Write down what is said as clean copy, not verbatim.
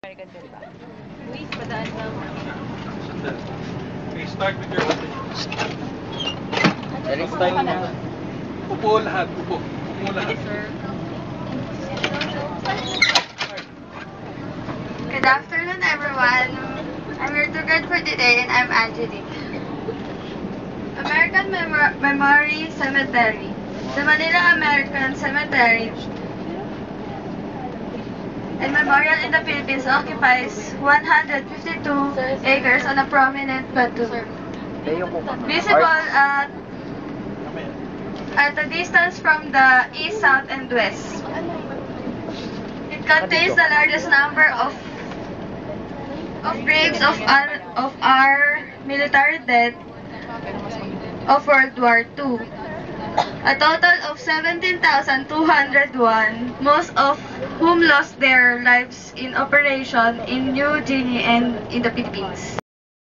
American din ba? Luis, padaan lang. Okay, start with your opening. Ready? Style mo. Upo lahat, upo. Upo lahat. Good afternoon, everyone. I'm your tour guide for today, and I'm Angelique. American Memory Cemetery. The Manila American Cemetery and Memorial in the Philippines occupies 152 acres on a prominent plateau. Visible at a distance from the east, south, and west. It contains the largest number of graves of our military dead of World War II. A total of 17,201, most of whom lost their lives in operation in New Guinea and in the Philippines.